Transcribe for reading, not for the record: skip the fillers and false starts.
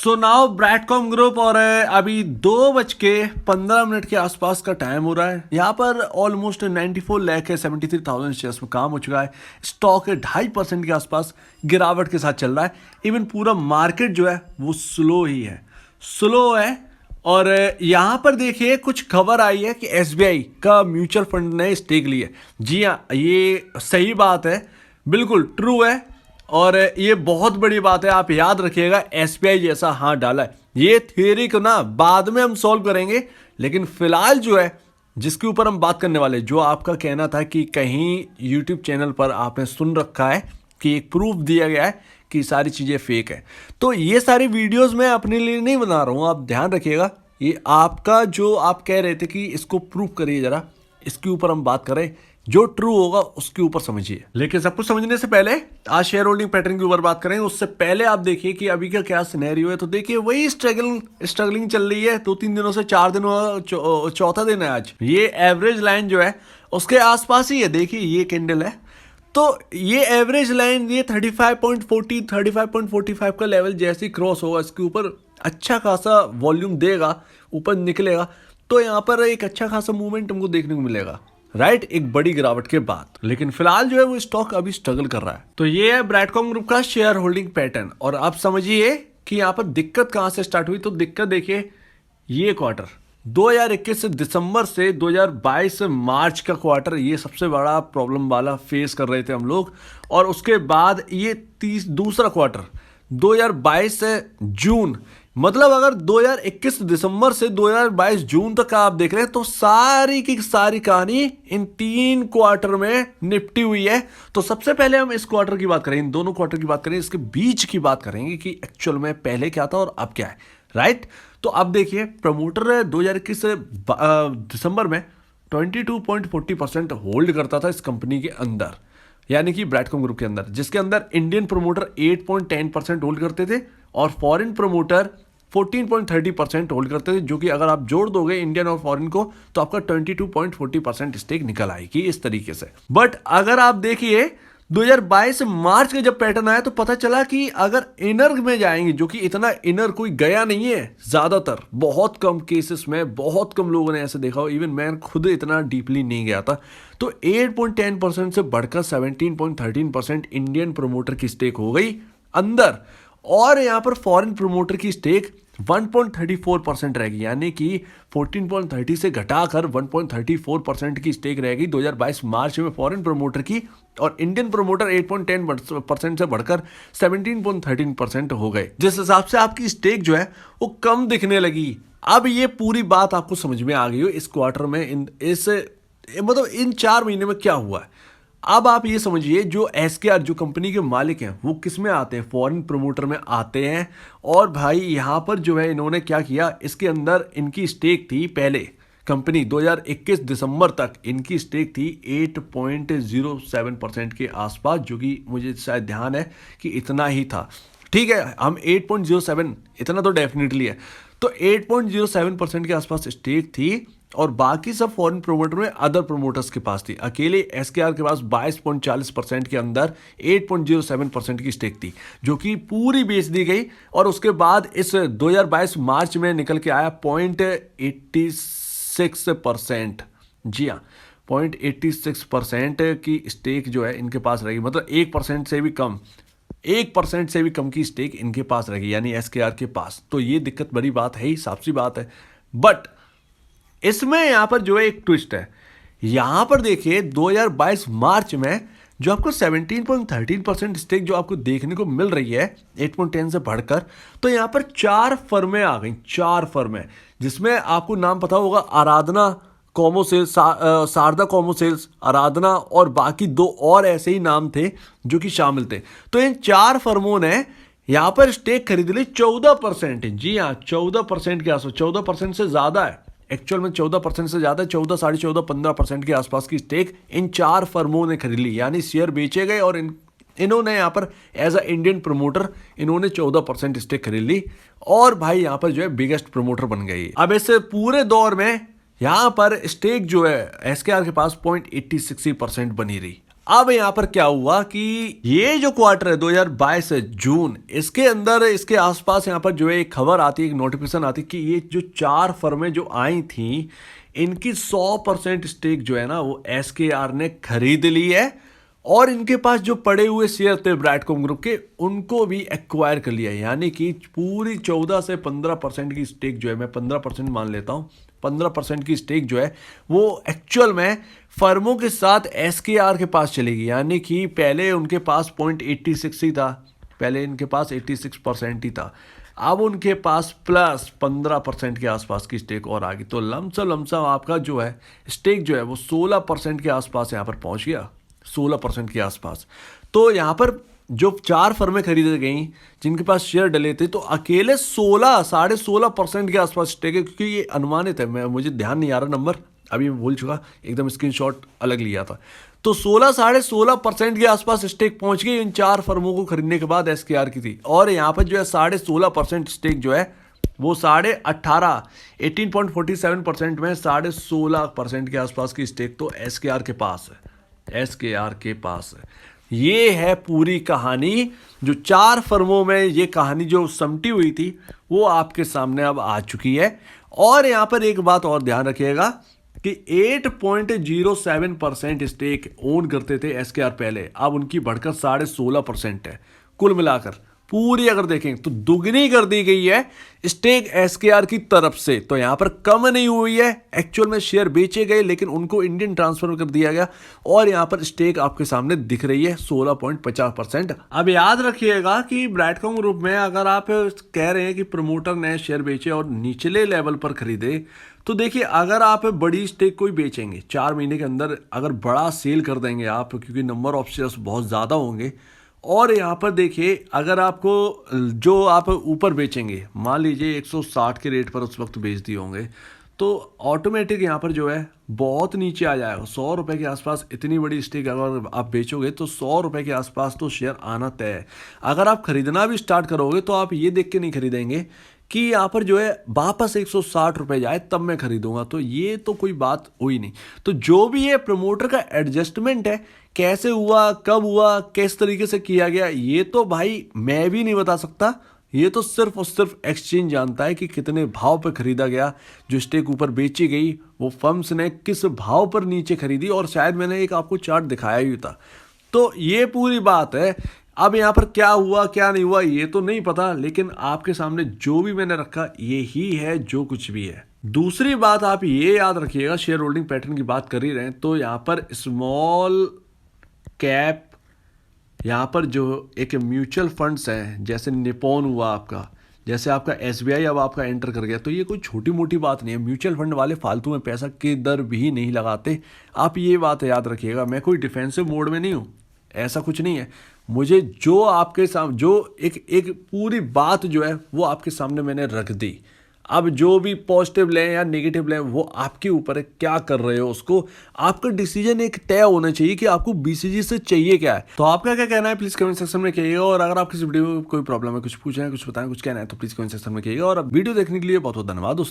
So now ब्रैडकॉम group और अभी 2:15 के आसपास का टाइम हो रहा है। यहाँ पर ऑलमोस्ट 94,73,000 शेयर्स में काम हो चुका है। स्टॉक 2.5% के आसपास गिरावट के साथ चल रहा है। इवन पूरा मार्केट जो है वो स्लो ही है, स्लो है। और यहाँ पर देखिए कुछ खबर आई है कि एसबीआई का म्यूचुअल फंड ने स्टेक ली है। जी हाँ, ये सही बात है, बिल्कुल ट्रू है और ये बहुत बड़ी बात है। आप याद रखिएगा, एसबीआई जैसा हाथ डाला है। ये थियरी को ना बाद में हम सॉल्व करेंगे, लेकिन फिलहाल जो है जिसके ऊपर हम बात करने वाले, जो आपका कहना था कि कहीं यूट्यूब चैनल पर आपने सुन रखा है कि एक प्रूफ दिया गया है कि सारी चीज़ें फेक है, तो ये सारी वीडियोस मैं अपने लिए नहीं बना रहा हूँ। आप ध्यान रखिएगा, ये आपका जो आप कह रहे थे कि इसको प्रूफ करिए, ज़रा इसके ऊपर हम बात करें, जो ट्रू होगा उसके ऊपर समझिए। लेकिन सब कुछ समझने से पहले आज शेयर होल्डिंग पैटर्न के ऊपर बात करें, उससे पहले आप देखिए कि अभी का क्या सिनेरियो है। तो देखिए वही स्ट्रगलिंग चल रही है 2-3 दिनों से, 4 दिनों चौथा दिन है आज। ये एवरेज लाइन जो है उसके आसपास ही है। देखिए ये कैंडल है, तो ये एवरेज लाइन ये 35.40 35.45 का लेवल जैसे ही क्रॉस होगा, इसके ऊपर अच्छा खासा वॉल्यूम देगा, ऊपर निकलेगा, तो यहाँ पर एक अच्छा खासा मूवमेंट हमको देखने को मिलेगा, राइट, एक बड़ी गिरावट के बाद। लेकिन फिलहाल जो है वो स्टॉक अभी स्ट्रगल कर रहा है। तो ये है ब्रैडकॉम ग्रुप का शेयर होल्डिंग पैटर्न। और आप समझिए कि यहाँ पर दिक्कत कहाँ से स्टार्ट हुई। तो दिक्कत देखिए, ये क्वार्टर 2021 से दिसंबर से 2022 से मार्च का क्वार्टर, ये सबसे बड़ा प्रॉब्लम वाला फेस कर रहे थे हम लोग। और उसके बाद ये दूसरा क्वार्टर 2022 से जून, मतलब अगर 2021 दिसंबर से 2022 जून तक का आप देख रहे हैं, तो सारी की सारी कहानी इन 3 क्वार्टर में निपटी हुई है। तो सबसे पहले हम इस क्वार्टर की बात करें, इन दोनों क्वार्टर की बात करें, इसके बीच की बात करेंगे कि एक्चुअल में पहले क्या था और अब क्या है, राइट। तो अब देखिए, प्रमोटर 2021 से दिसंबर में 22.40% होल्ड करता था इस कंपनी के अंदर, यानी कि ब्रैडकॉम ग्रुप के अंदर, जिसके अंदर इंडियन प्रमोटर 8.10% होल्ड करते थे और फॉरेन प्रमोटर 14.30% होल्ड करते थे, जो कि अगर आप जोड़ दोगे इंडियन और फॉरेन को तो आपका 22.40% स्टेक निकल आएगी इस तरीके से। बट अगर आप देखिए 2022 मार्च का जब पैटर्न आया, तो पता चला कि अगर इनर में जाएंगे, जो कि इतना इनर कोई गया नहीं है, ज्यादातर बहुत कम केसेस में, बहुत कम लोगों ने ऐसे देखा हो, इवन मैं खुद इतना डीपली नहीं गया था। तो 8.10% से बढ़कर 17.13% इंडियन प्रमोटर की स्टेक हो गई अंदर, और यहां पर फॉरेन प्रमोटर की स्टेक 1.34% रहेगी, यानी कि 14.30 से घटाकर 1.34% की स्टेक रहेगी 2022 मार्च में फॉरेन प्रमोटर की। और इंडियन प्रमोटर 8.10% से बढ़कर 17.13% हो गए, जिस हिसाब से आपकी स्टेक जो है वो कम दिखने लगी। अब ये पूरी बात आपको समझ में आ गई हो इस क्वार्टर में, मतलब इन 4 महीने में क्या हुआ है। अब आप ये समझिए, जो एसकेआर जो कंपनी के मालिक हैं वो किस में आते हैं, फॉरेन प्रमोटर में आते हैं। और भाई यहाँ पर जो है इन्होंने क्या किया, इसके अंदर इनकी स्टेक थी पहले, कंपनी 2021 दिसंबर तक इनकी स्टेक थी 8.07% के आसपास, जो कि मुझे शायद ध्यान है कि इतना ही था। ठीक है, हम 8.07 इतना तो डेफिनेटली है, तो 8.07% के आसपास स्टेक थी। और बाकी सब फॉरेन प्रमोटर में अदर प्रमोटर्स के पास थी। अकेले एसकेआर के पास 22.40% के अंदर 8.07% की स्टेक थी, जो कि पूरी बेच दी गई। और उसके बाद इस 2022 मार्च में निकल के आया 0.86%। जी हाँ, 0.86% की स्टेक जो है इनके पास रहेगी, मतलब 1% से भी कम, 1% से भी कम की स्टेक इनके पास रहेगी, यानी एसकेआर के पास। तो ये दिक्कत बड़ी बात है ही, साफ सी बात है। बट इसमें यहां पर जो है एक ट्विस्ट है। यहां पर देखिए 2022 मार्च में जो आपको 17.13% स्टेक जो आपको देखने को मिल रही है 8.10 से बढ़कर, तो यहां पर 4 फर्में आ गई, 4 फर्में, जिसमें आपको नाम पता होगा, आराधना कॉमो सेल्स, शारदा कॉमो सेल्स, आराधना, और बाकी 2 और ऐसे ही नाम थे जो कि शामिल थे। तो इन 4 फर्मों ने यहां पर स्टेक खरीद ली 14%। जी हाँ, 14% के आसपास, 14% से ज्यादा है एक्चुअल में, 14% से ज्यादा, 14, 14.5, 15% के आसपास की स्टेक इन 4 फर्मों ने खरीद ली, यानी शेयर बेचे गए और इन्होंने यहाँ पर एज अ इंडियन प्रमोटर इन्होंने 14% स्टेक खरीद ली, और भाई यहाँ पर जो है बिगेस्ट प्रमोटर बन गई। अब इस पूरे दौर में यहाँ पर स्टेक जो है एसकेआर के पास 0.86% बनी रही। अब यहाँ पर क्या हुआ कि ये जो क्वार्टर है 2022 जून, इसके अंदर इसके आसपास यहाँ पर जो है एक खबर आती है, एक नोटिफिकेशन आती है कि ये जो 4 फर्में जो आई थी इनकी 100% स्टेक जो है ना वो एसकेआर ने खरीद ली है और इनके पास जो पड़े हुए शेयर थे ब्रैडकॉम ग्रुप के उनको भी एक्वायर कर लिया। यानी कि पूरी 14 से 15% की स्टेक जो है, मैं 15% मान लेता हूँ, 15% की स्टेक जो है वो एक्चुअल में फर्मों के साथ एसकेआर के पास चलेगी। यानी कि पहले उनके पास 0.86 ही था, पहले इनके पास 86% ही था, अब उनके पास प्लस 15% के आसपास की स्टेक और आ गई। तो लमसम आपका जो है स्टेक जो है वो 16% के आसपास यहाँ पर पहुँच गया, 16% के आसपास। तो यहाँ पर जो 4 फर्में खरीदी गई जिनके पास शेयर डले थे तो अकेले 16.5% के आसपास स्टेक है, क्योंकि ये अनुमानित है, मैं मुझे ध्यान नहीं आ रहा नंबर, अभी मैं भूल चुका, एकदम स्क्रीनशॉट अलग लिया था। तो 16.5% के आसपास स्टेक पहुंच गई इन 4 फर्मों को खरीदने के बाद एसकेआर की थी। और यहाँ पर जो है 16.5% स्टेक जो है वो 18.47% में 16.5% के आसपास की स्टेक तो एसकेआर के पास है, एसकेआर के पास है। ये है पूरी कहानी, जो 4 फर्मों में ये कहानी जो समटी हुई थी वो आपके सामने अब आ चुकी है। और यहाँ पर एक बात और ध्यान रखिएगा कि 8.07% स्टेक ओन करते थे एसकेआर पहले, अब उनकी बढ़कर 16.5% है। कुल मिलाकर पूरी अगर देखें तो दुगनी कर दी गई है स्टेक एसकेआर की तरफ से। तो यहां पर कम नहीं हुई है, एक्चुअल में शेयर बेचे गए लेकिन उनको इंडियन ट्रांसफर कर दिया गया और यहां पर स्टेक आपके सामने दिख रही है 16.50%। अब याद रखिएगा कि ब्रैडकॉम ग्रुप में अगर आप कह रहे हैं कि प्रमोटर ने शेयर बेचे और निचले लेवल पर खरीदे, तो देखिए अगर आप बड़ी स्टेक कोई बेचेंगे 4 महीने के अंदर, अगर बड़ा सेल कर देंगे आप, क्योंकि नंबर ऑफ शेयर्स बहुत ज़्यादा होंगे, और यहाँ पर देखिए अगर आपको जो आप ऊपर बेचेंगे, मान लीजिए 160 के रेट पर उस वक्त बेच दिए होंगे, तो ऑटोमेटिक यहाँ पर जो है बहुत नीचे आ जाएगा, 100 रुपये के आसपास। इतनी बड़ी स्टेक अगर आप बेचोगे तो 100 रुपये के आसपास तो शेयर आना तय है। अगर आप खरीदना भी स्टार्ट करोगे तो आप ये देख के नहीं खरीदेंगे कि यहाँ पर जो है वापस 160 रुपये जाए तब मैं खरीदूंगा, तो ये तो कोई बात हुई नहीं। तो जो भी ये प्रमोटर का एडजस्टमेंट है, कैसे हुआ, कब हुआ, किस तरीके से किया गया, ये तो भाई मैं भी नहीं बता सकता। ये तो सिर्फ और सिर्फ एक्सचेंज जानता है कि कितने भाव पर खरीदा गया, जो स्टेक ऊपर बेची गई वो फर्म्स ने किस भाव पर नीचे खरीदी, और शायद मैंने एक आपको चार्ट दिखाया ही था। तो ये पूरी बात है। अब यहाँ पर क्या हुआ क्या नहीं हुआ ये तो नहीं पता, लेकिन आपके सामने जो भी मैंने रखा ये ही है जो कुछ भी है। दूसरी बात आप ये याद रखिएगा, शेयर होल्डिंग पैटर्न की बात कर ही रहे हैं तो यहाँ पर स्मॉल कैप, यहाँ पर जो एक म्यूचुअल फंड्स हैं, जैसे निपॉन हुआ आपका, जैसे आपका एसबीआई अब आपका एंटर कर गया, तो ये कोई छोटी मोटी बात नहीं है। म्यूचुअल फंड वाले फालतू में पैसा किधर भी नहीं लगाते, आप ये बात याद रखिएगा। मैं कोई डिफेंसिव मोड में नहीं हूँ, ऐसा कुछ नहीं है। मुझे जो आपके सामने जो एक पूरी बात जो है वो आपके सामने मैंने रख दी। अब जो भी पॉजिटिव लें या नेगेटिव लें वो आपके ऊपर है, क्या कर रहे हो उसको, आपका डिसीजन एक तय होना चाहिए कि आपको बीसीजी से चाहिए क्या है। तो आपका क्या कहना है प्लीज कमेंट सेक्शन में कहिएगा, और अगर आप किसी वीडियो में कोई प्रॉब्लम है, कुछ पूछना है, कुछ बताएं, कुछ कहना है तो प्लीज कमेंट सेक्शन में कहिएगा। और अब वीडियो देखने के लिए बहुत बहुत धन्यवाद दोस्तों।